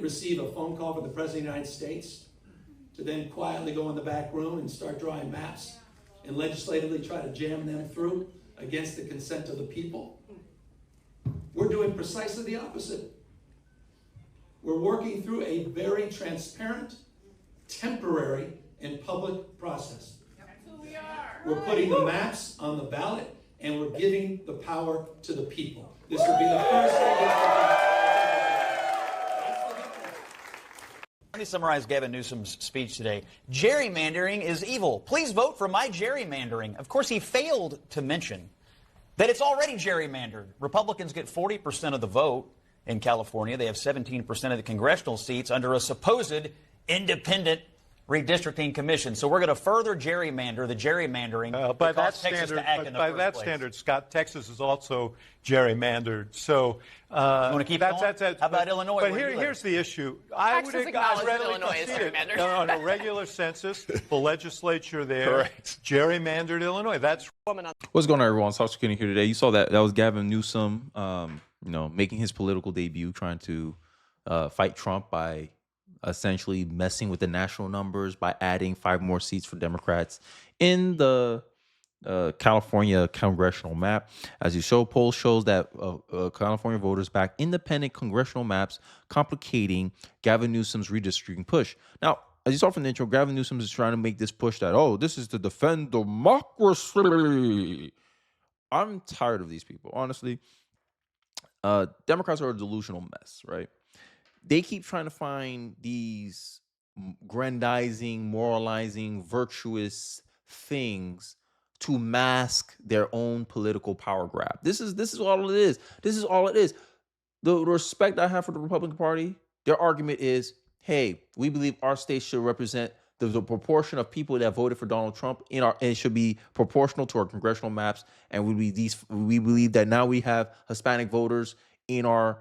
receive a phone call from the President of the United States to then quietly go in the back room and start drawing maps and legislatively try to jam them through against the consent of the people. We're doing precisely the opposite. We're working through a very transparent, temporary, and public process. That's who we are. We're putting the maps on the ballot, and we're giving the power to the people. This will be the first Let me summarize Gavin Newsom's speech today. Gerrymandering is evil. Please vote for my gerrymandering. Of course, he failed to mention that it's already gerrymandered. Republicans get 40% of the vote in California. They have 17% of the congressional seats under a supposed independent redistricting commission. So we're going to further gerrymander the gerrymandering by that that Texas standard, to act in the by first that place. standard, Scott, Texas is also gerrymandered. So you want to keep going? How about Illinois? But here's the issue. I would readily concede it. On a regular census, the legislature there gerrymandered Illinois. That's what's going on, everyone. Sauce Kenny here today. You saw that was Gavin Newsom, making his political debut, trying to fight Trump by essentially messing with the national numbers by adding 5 more seats for Democrats in the California congressional map. As you show, polls shows that California voters back independent congressional maps, complicating Gavin Newsom's redistricting push. Now, as you saw from the intro, Gavin Newsom is trying to make this push that, this is to defend democracy. I'm tired of these people, honestly. Democrats are a delusional mess, right? They keep trying to find these grandizing, moralizing, virtuous things to mask their own political power grab. This is all it is. This is all it is. The respect I have for the Republican Party, their argument is, hey, we believe our state should represent the proportion of people that voted for Donald Trump and it should be proportional to our congressional maps. And we believe that now we have Hispanic voters in our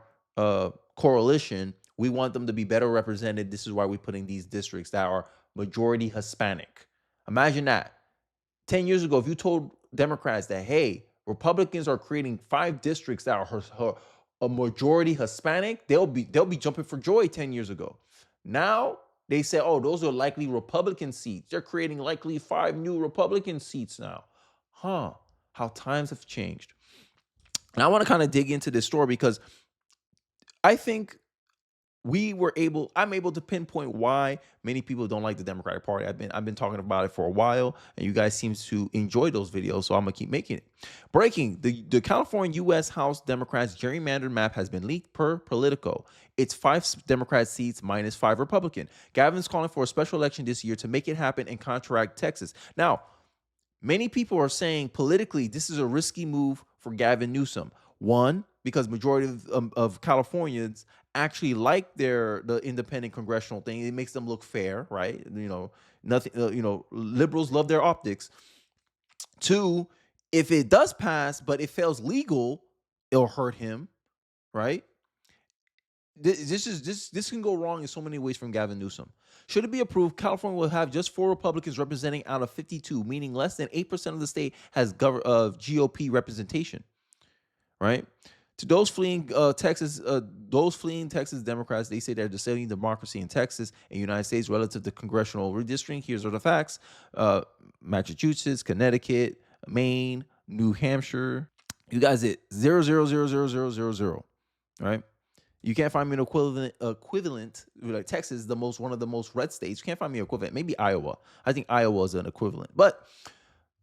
coalition. We want them to be better represented. This is why we're putting these districts that are majority Hispanic. Imagine that. 10 years ago, if you told Democrats that, hey, Republicans are creating 5 districts that are a majority Hispanic, they'll be jumping for joy 10 years ago. Now they say, those are likely Republican seats. They're creating likely 5 new Republican seats now. How times have changed. And I want to kind of dig into this story because I think I'm able to pinpoint why many people don't like the Democratic Party. I've been talking about it for a while, and you guys seem to enjoy those videos, so I'm gonna keep making it. Breaking: the California U.S. House Democrats gerrymandered map has been leaked per Politico. It's 5 Democrat seats minus 5 Republican. Gavin's calling for a special election this year to make it happen and counteract Texas. Now, many people are saying politically this is a risky move for Gavin Newsom. One, because majority of Californians actually like the independent congressional thing. It makes them look fair, right? Liberals love their optics. 2, if it does pass, but it fails legal, it'll hurt him, right? This can go wrong in so many ways from Gavin Newsom. Should it be approved, California will have just 4 Republicans representing out of 52, meaning less than 8% of the state has GOP representation, right? To those fleeing Texas Democrats, they say they're disabling democracy in Texas and United States relative to congressional redistricting. Here's the facts: Massachusetts, Connecticut, Maine, New Hampshire. You guys at 0.0000000, right? You can't find me an equivalent. Like Texas is one of the most red states. You can't find me an equivalent. Maybe Iowa. I think Iowa is an equivalent. But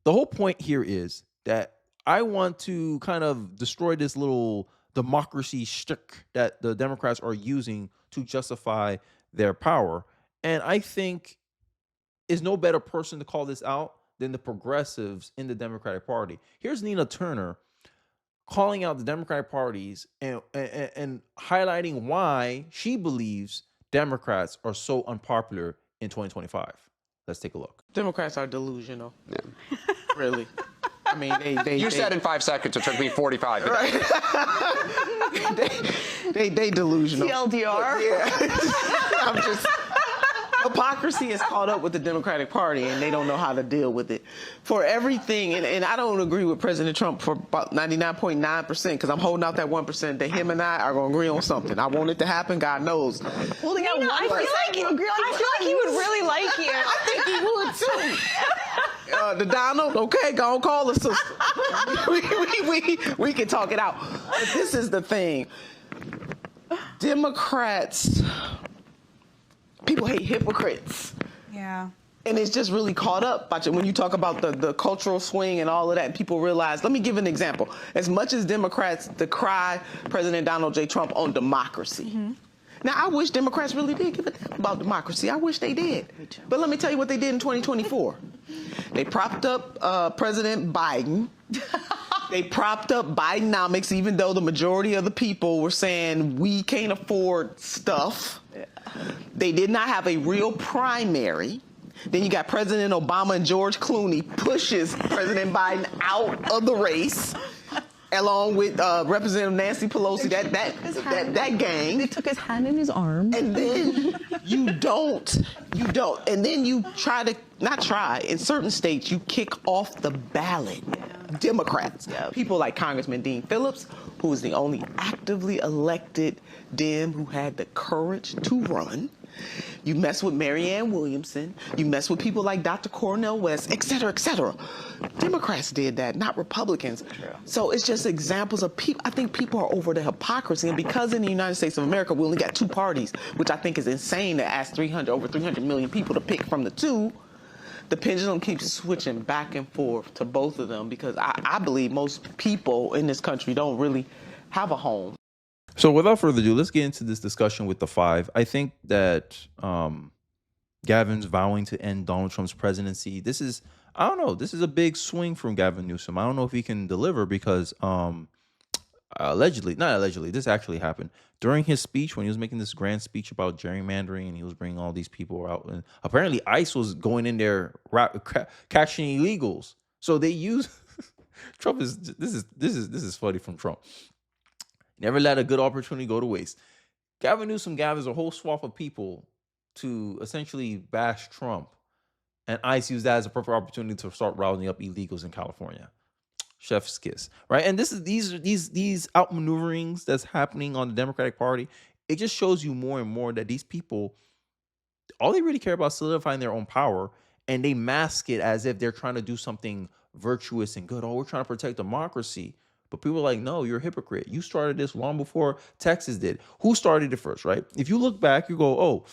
the whole point here is that I want to kind of destroy this little democracy shtick that the Democrats are using to justify their power. And I think is no better person to call this out than the progressives in the Democratic Party. Here's Nina Turner calling out the Democratic parties and highlighting why she believes Democrats are so unpopular in 2025. Let's take a look. Democrats are delusional. Yeah. Really. I mean, You said in 5 seconds. It took me 45. Right. they delusional. TLDR. Yeah. Hypocrisy is caught up with the Democratic Party, and they don't know how to deal with it. For everything, and I don't agree with President Trump for about 99.9%, because I'm holding out that 1% that him and I are going to agree on something. I want it to happen, God knows. Holding out 1%. I feel like he would really like you. I think he would, too. The Donald, okay, go on, call the sister. we can talk it out. But this is the thing. Democrats, people hate hypocrites. Yeah. And it's just really caught up when you talk about the cultural swing and all of that, and people realize, let me give an example. As much as Democrats decry President Donald J. Trump on democracy. Now, I wish Democrats really did give a damn about democracy. I wish they did. But let me tell you what they did in 2024. They propped up President Biden. They propped up Bidenomics, even though the majority of the people were saying we can't afford stuff. Yeah. They did not have a real primary. Then you got President Obama and George Clooney pushes President Biden out of the race, along with Representative Nancy Pelosi, that gang. They took his hand in his arm. And then you don't. And then you in certain states, you kick off the ballot. Democrats. Yep. People like Congressman Dean Phillips, who is the only actively elected Dem who had the courage to run. You mess with Marianne Williamson. You mess with people like Dr. Cornel West, et cetera, et cetera. Democrats did that, not Republicans. So it's just examples of people. I think people are over the hypocrisy. And because in the United States of America, we only got two parties, which I think is insane to ask over 300 million people to pick from the two, the pendulum keeps switching back and forth to both of them, because I believe most people in this country don't really have a home. So without further ado, let's get into this discussion with the five. I think that Gavin's vowing to end Donald Trump's presidency. This is a big swing from Gavin Newsom. I don't know if he can deliver, because this actually happened. During his speech, when he was making this grand speech about gerrymandering, and he was bringing all these people out, and apparently ICE was going in there catching illegals. So they use Trump is this is funny from Trump. Never let a good opportunity go to waste. Gavin Newsom gathers a whole swath of people to essentially bash Trump, and ICE used that as a perfect opportunity to start rounding up illegals in California. Chef's kiss, right? And these outmaneuverings that's happening on the Democratic Party. It just shows you more and more that these people, all they really care about is solidifying their own power, and they mask it as if they're trying to do something virtuous and good. Oh, we're trying to protect democracy. But people are like, no, you're a hypocrite. You started this long before Texas did. Who started it first, right? If you look back, you go, oh,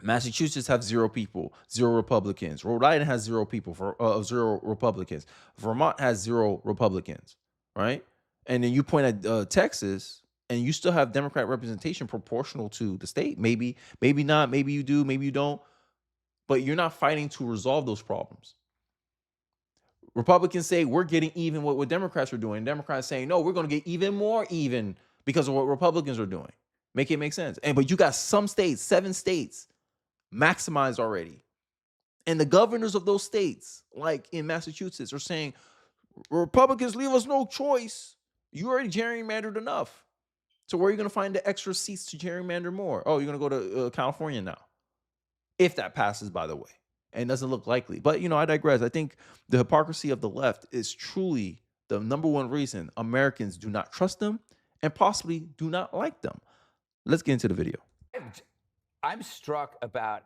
Massachusetts have 0 people, 0 Republicans. Rhode Island has 0 people, 0 Republicans. Vermont has 0 Republicans, right? And then you point at Texas, and you still have Democrat representation proportional to the state. Maybe not. Maybe you do. Maybe you don't. But you're not fighting to resolve those problems. Republicans say we're getting even with what Democrats are doing. Democrats saying, no, we're going to get even more even because of what Republicans are doing. Make it make sense. But you got some states, 7 states, maximized already. And the governors of those states, like in Massachusetts, are saying, Republicans, leave us no choice. You already gerrymandered enough. So where are you going to find the extra seats to gerrymander more? Oh, you're going to go to California now. If that passes, by the way. And doesn't look likely. But, I digress. I think the hypocrisy of the left is truly the number one reason Americans do not trust them and possibly do not like them. Let's get into the video. I'm struck about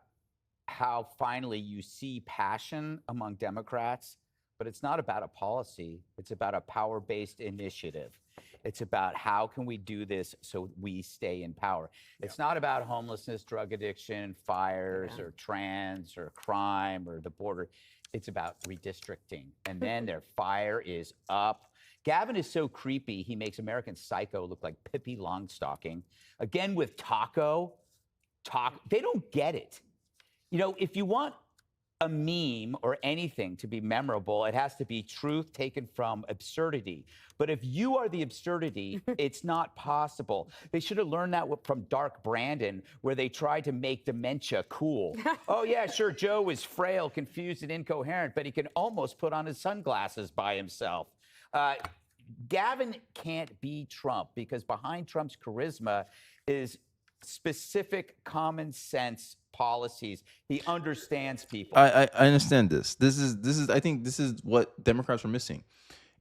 how finally you see passion among Democrats, but it's not about a policy. It's about a power-based initiative. It's about how can we do this so we stay in power. It's not about homelessness, drug addiction, fires, or trans, or crime, or the border. It's about redistricting. And then their fire is up. Gavin is so creepy, he makes American Psycho look like Pippi Longstocking. Again, with Taco, they don't get it. If you want a meme or anything to be memorable, it has to be truth taken from absurdity. But if you are the absurdity, it's not possible. They should have learned that from Dark Brandon, where they tried to make dementia cool. Oh, yeah, sure, Joe is frail, confused, and incoherent, but he can almost put on his sunglasses by himself. Gavin can't be Trump, because behind Trump's charisma is specific common sense policies. He understands people. I understand this. I think this is what Democrats are missing.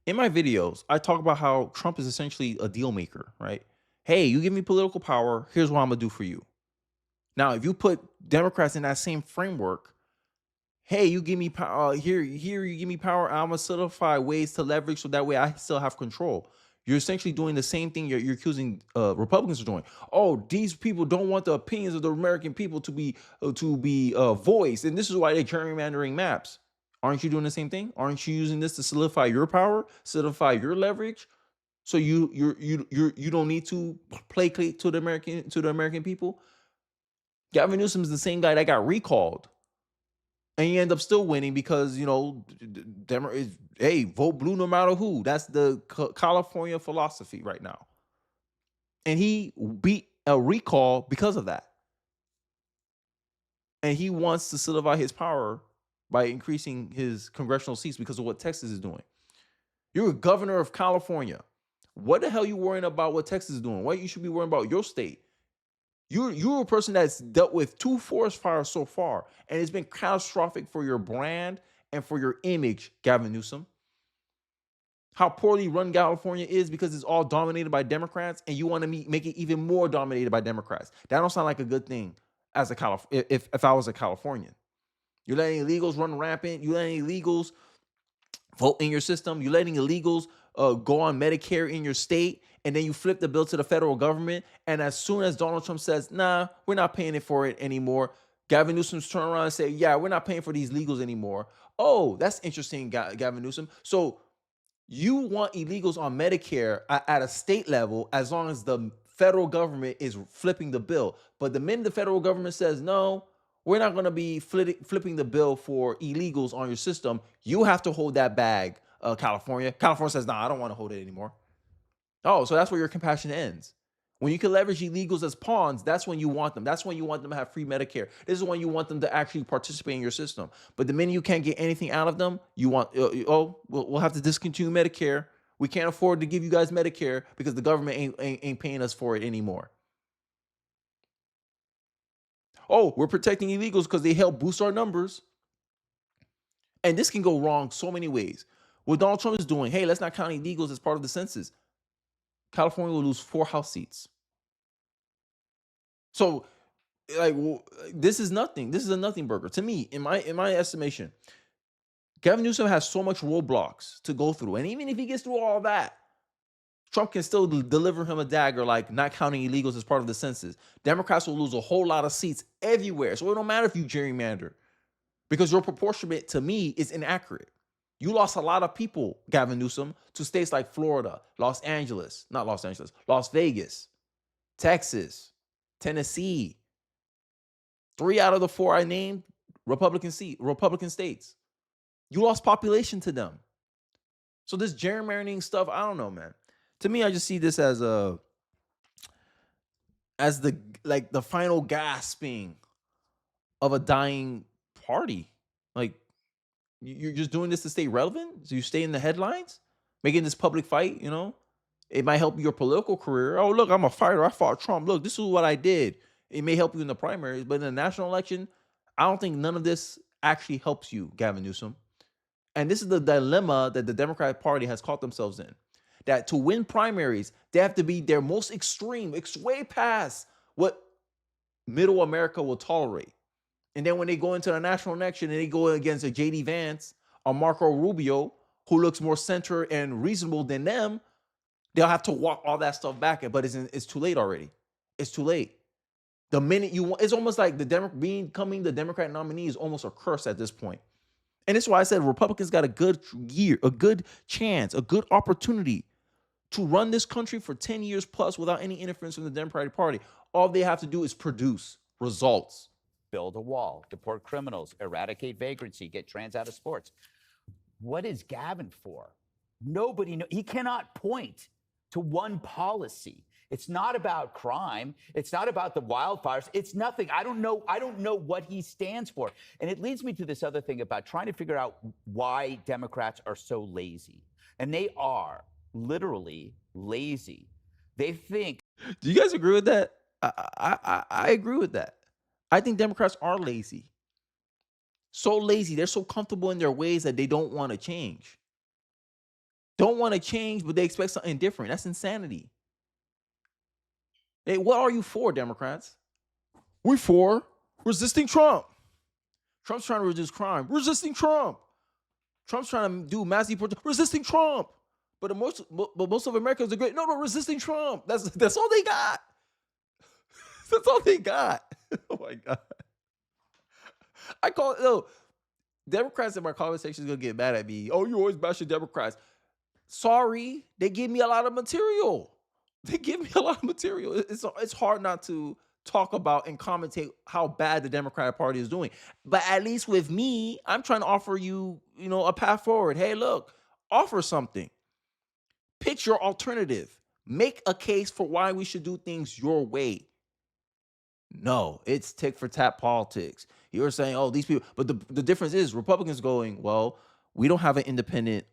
In my videos, I talk about how Trump is essentially a deal maker, right? Hey, you give me political power, here's what I'm gonna do for you. Now, if you put Democrats in that same framework, hey, you give me power here, you give me power, I'm gonna solidify ways to leverage so that way I still have control. You're essentially doing the same thing you're accusing Republicans of doing. Oh, these people don't want the opinions of the American people to be voiced, and this is why they're gerrymandering maps. Aren't you doing the same thing? Aren't you using this to solidify your power, solidify your leverage, so you don't need to placate to the American people? Gavin Newsom is the same guy that got recalled, and you end up still winning because hey, vote blue no matter who. That's the California philosophy right now, and he beat a recall because of that, and he wants to solidify his power by increasing his congressional seats because of what Texas is doing. You're a governor of California. What the hell are you worrying about what Texas is doing? What you should be worrying about your state? You're a person that's dealt with 2 forest fires so far, and it's been catastrophic for your brand and for your image, Gavin Newsom. How poorly run California is because it's all dominated by Democrats, and you want to make it even more dominated by Democrats. That don't sound like a good thing as if I was a Californian. You're letting illegals run rampant. You're letting illegals vote in your system. You're letting illegals go on Medicare in your state. And then you flip the bill to the federal government. And as soon as Donald Trump says, nah, we're not paying for it anymore, Gavin Newsom's turn around and say, yeah, we're not paying for these illegals anymore. Oh, that's interesting, Gavin Newsom. So you want illegals on Medicare at a state level as long as the federal government is flipping the bill. But the minute the federal government says, no, we're not going to be flipping the bill for illegals on your system, you have to hold that bag, California. California says, nah, I don't want to hold it anymore. Oh, so that's where your compassion ends. When you can leverage illegals as pawns, that's when you want them. That's when you want them to have free Medicare. This is when you want them to actually participate in your system. But the minute you can't get anything out of them, you want, we'll have to discontinue Medicare. We can't afford to give you guys Medicare because the government ain't paying us for it anymore. Oh, we're protecting illegals because they help boost our numbers. And this can go wrong so many ways. What Donald Trump is doing, hey, let's not count illegals as part of the census. California will lose 4 House seats. So, this is nothing. This is a nothing burger to me. In my estimation, Gavin Newsom has so much roadblocks to go through, and even if he gets through all that, Trump can still deliver him a dagger, like not counting illegals as part of the census. Democrats will lose a whole lot of seats everywhere. So it don't matter if you gerrymander, because your proportionate to me is inaccurate. You lost a lot of people, Gavin Newsom, to states like Florida, Las Vegas, Texas, Tennessee. 3 out of the 4 I named, Republican states. You lost population to them. So this gerrymandering stuff, I don't know, man. To me, I just see this as the final gasping of a dying party. Like, you're just doing this to stay relevant? So you stay in the headlines? Making this public fight, It might help your political career. Oh, look, I'm a fighter. I fought Trump. Look, this is what I did. It may help you in the primaries, but in the national election, I don't think none of this actually helps you, Gavin Newsom. And this is the dilemma that the Democratic Party has caught themselves in. That to win primaries, they have to be their most extreme. It's way past what middle America will tolerate. And then when they go into the national election and they go against a J.D. Vance or Marco Rubio, who looks more center and reasonable than them, they'll have to walk all that stuff back. But it's too late already. It's too late. The minute you want, it's almost like becoming the Democrat nominee is almost a curse at this point. And that's why I said Republicans got a good year, a good chance, a good opportunity to run this country for 10 years plus without any interference from the Democratic Party. All they have to do is produce results. Build a wall, deport criminals, eradicate vagrancy, get trans out of sports. What is Gavin for? Nobody knows. He cannot point to one policy. It's not about crime. It's not about the wildfires. It's nothing. I don't know what he stands for. And it leads me to this other thing about trying to figure out why Democrats are so lazy. And they are literally lazy. They think. Do you guys agree with that? I agree with that. I think Democrats are lazy. So lazy. They're so comfortable in their ways that they don't want to change. Don't want to change, but they expect something different. That's insanity. Hey, what are you for, Democrats? We're for resisting Trump. Trump's trying to reduce crime. Resisting Trump. Trump's trying to do mass deportation. Resisting Trump. But most of Americans are great. No, resisting Trump. That's all they got. That's all they got. Oh my God. Democrats in my conversation is gonna get mad at me. Oh, you always bashing Democrats. Sorry, they give me a lot of material. It's hard not to talk about and commentate how bad the Democratic Party is doing. But at least with me, I'm trying to offer you, a path forward. Hey, look, offer something. Pitch your alternative. Make a case for why we should do things your way. No, it's tick for tat politics. You're saying, oh, these people, but the difference is Republicans going, well, we don't have an independent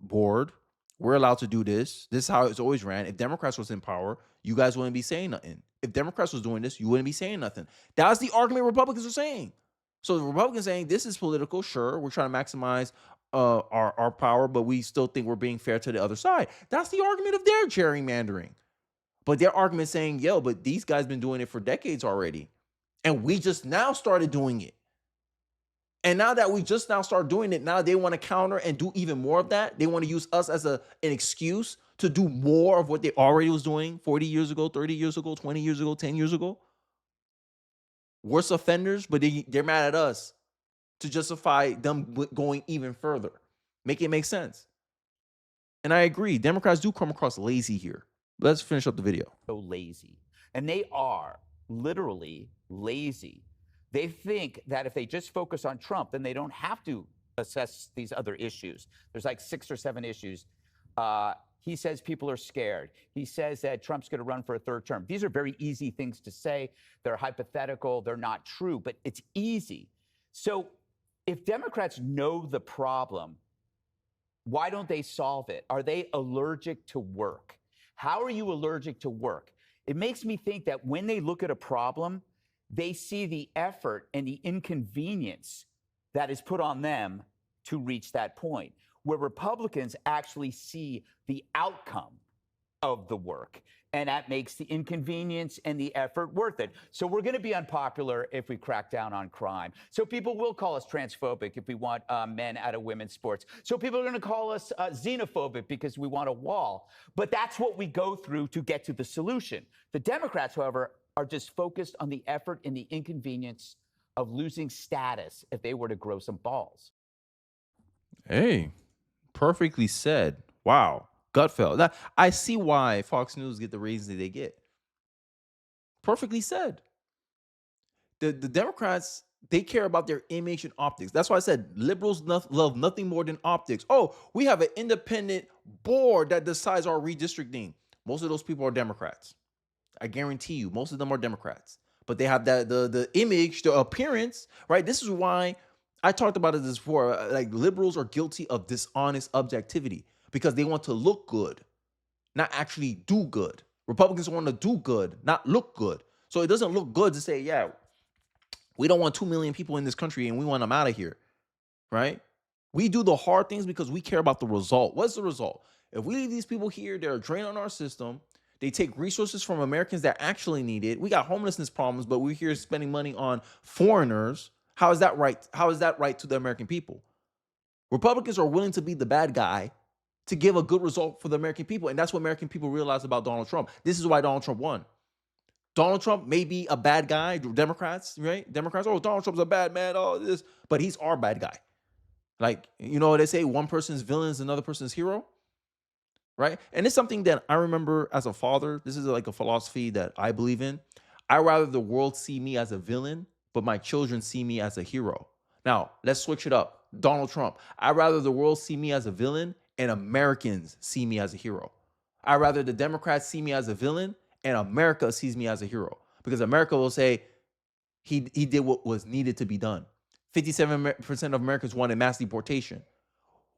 board. We're allowed to do this. This is how it's always ran. If Democrats was in power, you guys wouldn't be saying nothing. If Democrats was doing this, you wouldn't be saying nothing. That's the argument Republicans are saying. So the Republicans saying this is political. Sure, we're trying to maximize our power, but we still think we're being fair to the other side. That's the argument of their gerrymandering. But their argument saying, yo, but these guys been doing it for decades already. And we just now started doing it. And now that we just now start doing it, now they want to counter and do even more of that. They want to use us as an excuse to do more of what they already was doing 40 years ago, 30 years ago, 20 years ago, 10 years ago. Worse offenders, but they're mad at us to justify them going even further. Make it make sense. And I agree. Democrats do come across lazy here. Let's finish up the video. So lazy. And they are literally lazy. They think that if they just focus on Trump, then they don't have to assess these other issues. There's like 6 or 7 issues. He says people are scared. He says that Trump's going to run for a 3rd term. These are very easy things to say. They're hypothetical. They're not true, but it's easy. So if Democrats know the problem, why don't they solve it? Are they allergic to work? How are you allergic to work? It makes me think that when they look at a problem, they see the effort and the inconvenience that is put on them to reach that point, where Republicans actually see the outcome of the work, and that makes the inconvenience and the effort worth it. So we're going to be unpopular if we crack down on crime. So people will call us transphobic if we want men out of women's sports. So people are going to call us xenophobic because we want a wall. But that's what we go through to get to the solution. The Democrats, however, are just focused on the effort and the inconvenience of losing status if they were to grow some balls. Hey, perfectly said. Wow. Gutfeld. Now, I see why Fox News get the ratings that they get. Perfectly said. The Democrats, they care about their image and optics. That's why I said liberals love nothing more than optics. Oh, we have an independent board that decides our redistricting. Most of those people are Democrats. I guarantee you, most of them are Democrats. But they have the image, the appearance, right? This is why I talked about this before. Like, liberals are guilty of dishonest objectivity because they want to look good, not actually do good. Republicans want to do good, not look good. So it doesn't look good to say, yeah, we don't want 2 million people in this country and we want them out of here, right? We do the hard things because we care about the result. What's the result? If we leave these people here, they're a drain on our system. They take resources from Americans that actually need it. We got homelessness problems, but we're here spending money on foreigners. How is that right? How is that right to the American people? Republicans are willing to be the bad guy to give a good result for the American people. And that's what American people realize about Donald Trump. This is why Donald Trump won. Donald Trump may be a bad guy. Democrats, right? Democrats, oh, Donald Trump's a bad man, all this. But he's our bad guy. Like, you know what they say? One person's villain is another person's hero. Right? And it's something that I remember as a father. This is like a philosophy that I believe in. I rather the world see me as a villain, but my children see me as a hero. Now, let's switch it up. Donald Trump. I rather the world see me as a villain and Americans see me as a hero. I rather the Democrats see me as a villain and America sees me as a hero. Because America will say he did what was needed to be done. 57% of Americans wanted mass deportation.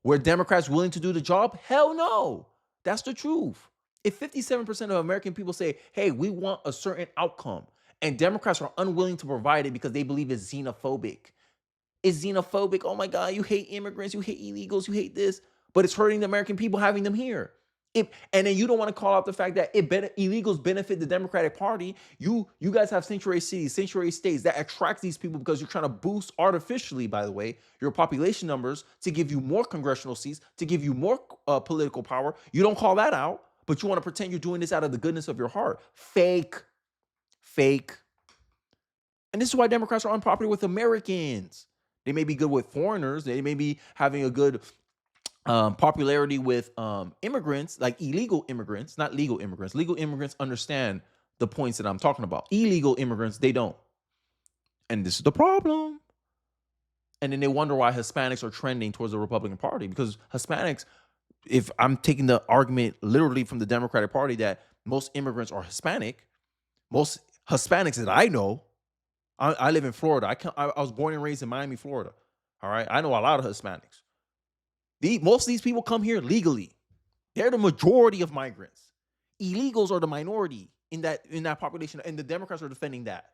Were Democrats willing to do the job? Hell no. That's the truth. If 57% of American people say, hey, we want a certain outcome, And Democrats are unwilling to provide it because they believe it's xenophobic. It's xenophobic. Oh my God, you hate immigrants, you hate illegals, you hate this, but it's hurting the American people having them here. And then you don't want to call out the fact that illegals benefit the Democratic Party. You guys have sanctuary cities, sanctuary states that attract these people because you're trying to boost artificially, by the way, your population numbers to give you more congressional seats, to give you more political power. You don't call that out, but you want to pretend you're doing this out of the goodness of your heart. Fake. And this is why Democrats are unpopular with Americans. They may be good with foreigners. They may be having a good popularity with immigrants, like illegal immigrants, not legal immigrants. Legal immigrants understand the points that I'm talking about. Illegal immigrants, they don't. And this is the problem. And then they wonder why Hispanics are trending towards the Republican Party, because Hispanics, if I'm taking the argument literally from the Democratic Party that most immigrants are Hispanic, most Hispanics that I know, I live in Florida. I was born and raised in Miami, Florida. All right. I know a lot of Hispanics. Most of these people come here legally. They're the majority of migrants. Illegals are the minority in that population, and the Democrats are defending that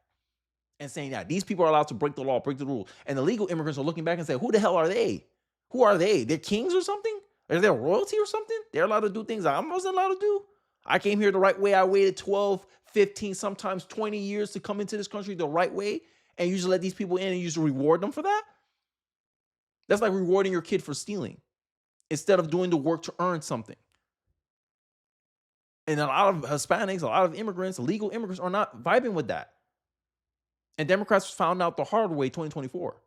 and saying that these people are allowed to break the law, break the rules. And the legal immigrants are looking back and say, who the hell are they? Who are they? They're kings or something? Are they royalty or something? They're allowed to do things I wasn't allowed to do? I came here the right way. I waited 12, 15, sometimes 20 years to come into this country the right way, and you just let these people in and you just reward them for that? That's like rewarding your kid for stealing instead of doing the work to earn something. And a lot of Hispanics, a lot of immigrants, legal immigrants are not vibing with that. And Democrats found out the hard way 2024.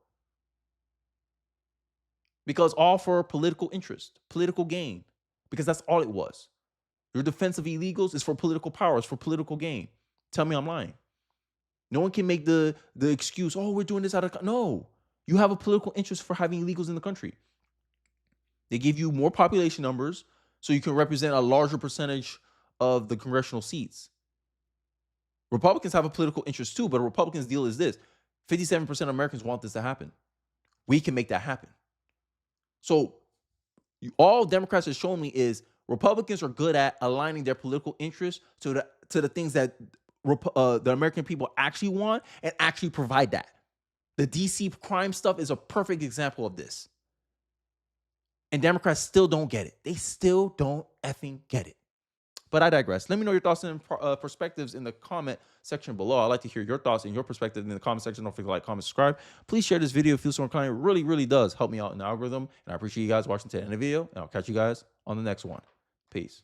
Because all for political interest, political gain. Because that's all it was. Your defense of illegals is for political power, it's for political gain. Tell me I'm lying. No one can make the excuse, oh, we're doing this out of... No. You have a political interest for having illegals in the country. They give you more population numbers so you can represent a larger percentage of the congressional seats. Republicans have a political interest too, but a Republican's deal is this. 57% of Americans want this to happen. We can make that happen. So all Democrats have shown me is Republicans are good at aligning their political interests to the things that the American people actually want and actually provide that. The DC crime stuff is a perfect example of this. And Democrats still don't get it. They still don't effing get it. But I digress. Let me know your thoughts and perspectives in the comment section below. I'd like to hear your thoughts and your perspective in the comment section. Don't forget to like, comment, subscribe. Please share this video if you feel so inclined. It really, really does help me out in the algorithm. And I appreciate you guys watching to the end of the video. And I'll catch you guys on the next one. Peace.